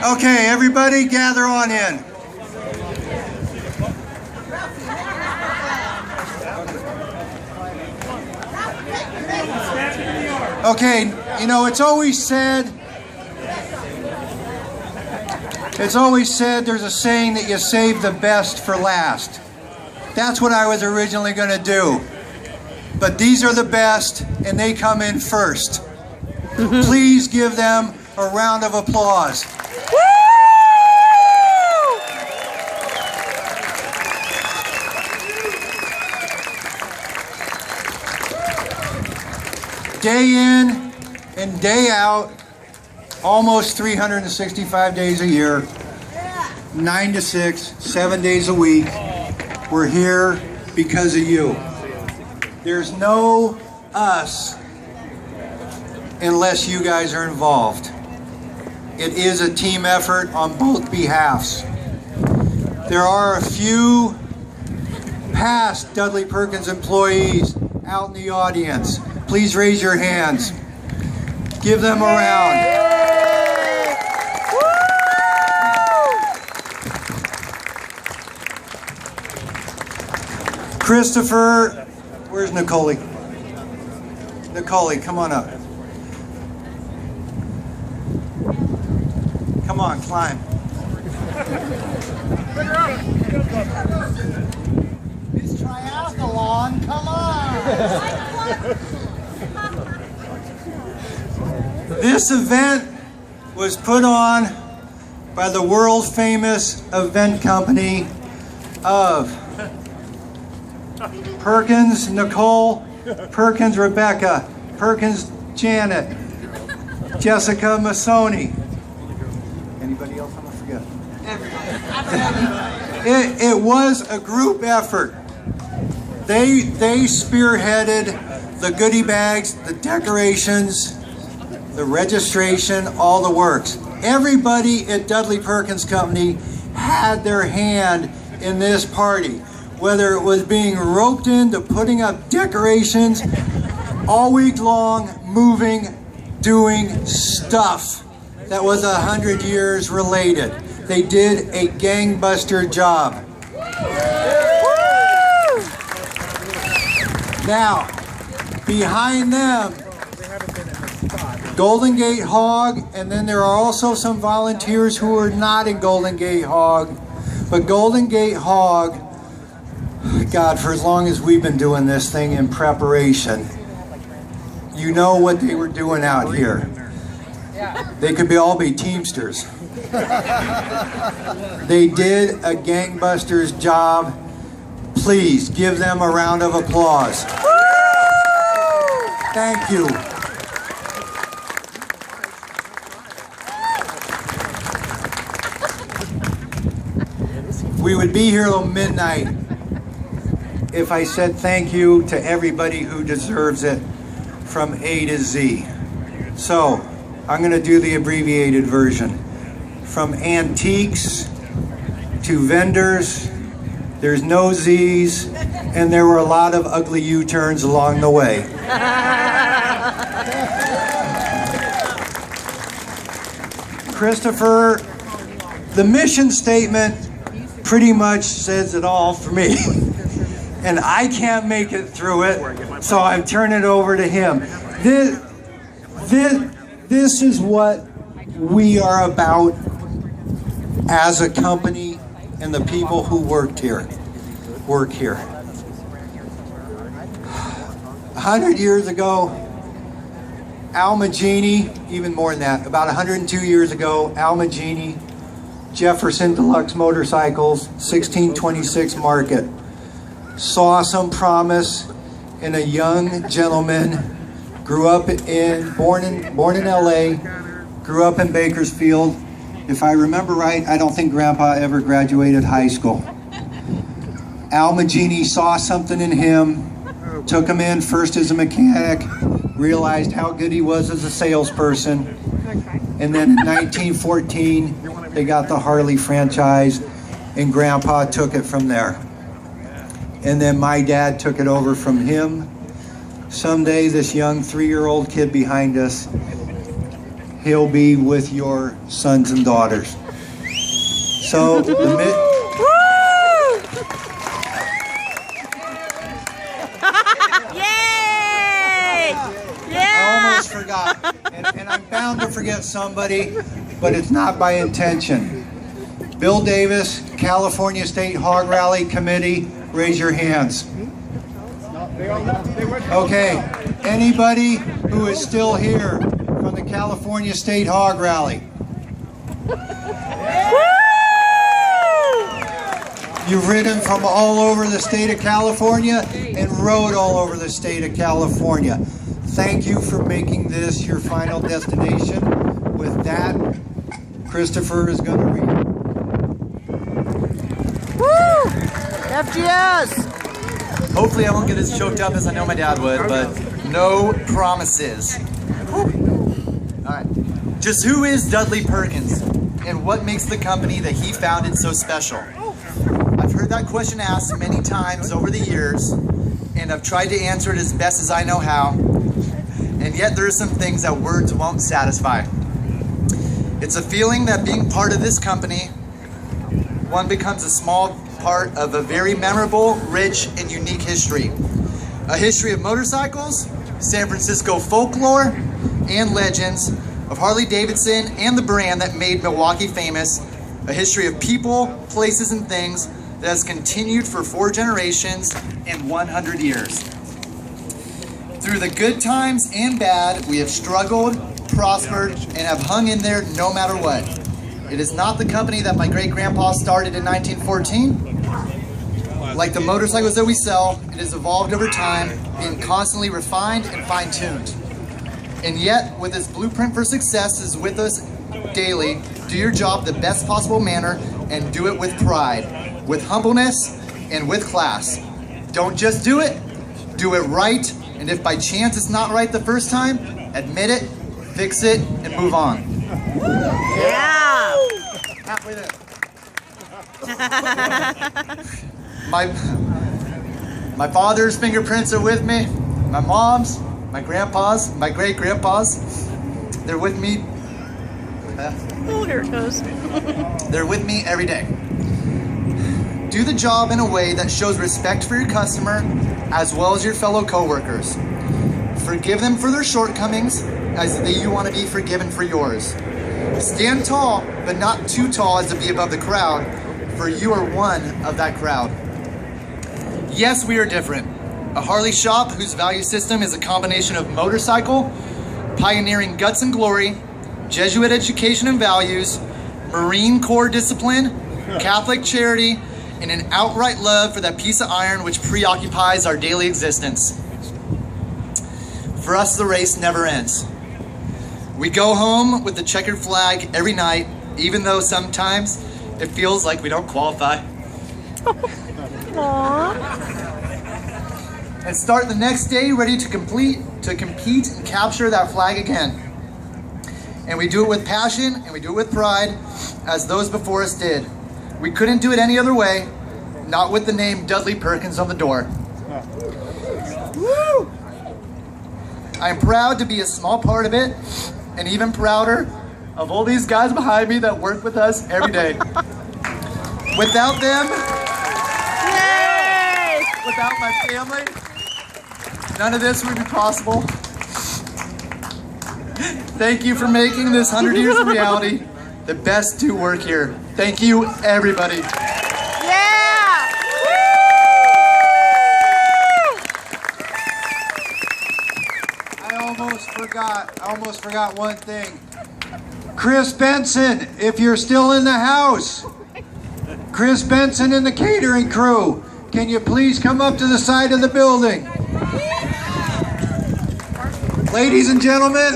Okay, everybody gather on in. Okay, you know, it's always said there's a saying that you save the best for last. That's what I was originally going to do. But these are the best, and they come in first. Please give them a round of applause. Day in and day out, almost 365 days a year, 9 to 6, 7 days a week. We're here because of you. There's no us unless you guys are involved. It is a team effort on both behalves. There are a few past Dudley Perkins employees out in the audience. Please raise your hands. Give them a round. Christopher, where's Nicole? Nicole, come on up. Come on, climb. This triathlon, come on! This event was put on by the world famous event company of Perkins Nicole, Perkins Rebecca, Perkins Janet, Jessica Masoni. Anybody else I'm gonna forget? It was a group effort. They spearheaded the goodie bags, the decorations, the registration, all the works. Everybody at Dudley Perkins Company had their hand in this party, whether it was being roped into putting up decorations all week long, moving, doing stuff that was 100 years related. They did a gangbuster job. Now, behind them, Golden Gate Hog, and then there are also some volunteers who are not in Golden Gate Hog. But Golden Gate Hog, God, for as long as we've been doing this thing in preparation, you know what they were doing out here. They could all be Teamsters. They did a gangbusters job. Please give them a round of applause. Thank you. We would be here till midnight if I said thank you to everybody who deserves it from A to Z. So I'm going to do the abbreviated version. From antiques to vendors, there's no Z's, and there were a lot of ugly U-turns along the way. Christopher, the mission statement pretty much says it all for me. And I can't make it through it, so I'm turning it over to him. This is what we are about as a company and the people who work here. 100 years ago, Al Magini, even more than that, about 102 years ago, Al Magini, Jefferson Deluxe Motorcycles, 1626 Market, saw some promise in a young gentleman, born in LA, grew up in Bakersfield. If I remember right, I don't think Grandpa ever graduated high school. Al Magini saw something in him, took him in first as a mechanic, realized how good he was as a salesperson, and then in 1914, they got the Harley franchise, and Grandpa took it from there. And then my dad took it over from him. Someday, this young 3-year-old kid behind us, he'll be with your sons and daughters. So, Yay! Yeah! I almost forgot, and I'm bound to forget somebody, but it's not by intention. Bill Davis, California State Hog Rally Committee, raise your hands. Okay, anybody who is still here from the California State Hog Rally? You've ridden from all over the state of California and rode all over the state of California. Thank you for making this your final destination. With that, Christopher is going to read. Woo! FGS! Hopefully I won't get as choked up as I know my dad would, but no promises. Alright. Just who is Dudley Perkins, and what makes the company that he founded so special? I've heard that question asked many times over the years, and I've tried to answer it as best as I know how, and yet there are some things that words won't satisfy. It's a feeling that being part of this company, one becomes a small part of a very memorable, rich, and unique history. A history of motorcycles, San Francisco folklore, and legends, of Harley-Davidson and the brand that made Milwaukee famous, a history of people, places, and things that has continued for 4 generations and 100 years. Through the good times and bad, we have struggled, prospered, and have hung in there no matter what. It is not the company that my great-grandpa started in 1914. Like the motorcycles that we sell, it has evolved over time, being constantly refined and fine-tuned. And yet, with its blueprint for success is with us daily, do your job the best possible manner and do it with pride, with humbleness, and with class. Don't just do it right, and if by chance it's not right the first time, admit it, fix it, and move on. Yeah! Halfway there. My father's fingerprints are with me, my mom's, my grandpa's, my great-grandpa's. They're with me. Oh, here it goes. They're with me every day. Do the job in a way that shows respect for your customer as well as your fellow coworkers. Forgive them for their shortcomings as you want to be forgiven for yours. Stand tall, but not too tall as to be above the crowd, for you are one of that crowd. Yes, we are different. A Harley shop whose value system is a combination of motorcycle, pioneering guts and glory, Jesuit education and values, Marine Corps discipline, Catholic charity, and an outright love for that piece of iron which preoccupies our daily existence. For us, the race never ends. We go home with the checkered flag every night, even though sometimes it feels like we don't qualify. And start the next day ready to compete and capture that flag again. And we do it with passion and we do it with pride, as those before us did. We couldn't do it any other way, not with the name Dudley Perkins on the door. Woo! I am proud to be a small part of it, and even prouder of all these guys behind me that work with us every day. Without them, Yay! without my family, none of this would be possible. Thank you for making this 100 years a reality. The best do work here. Thank you, everybody. Yeah! I almost forgot one thing. Chris Benson, if you're still in the house. Chris Benson and the catering crew, can you please come up to the side of the building? Ladies and gentlemen,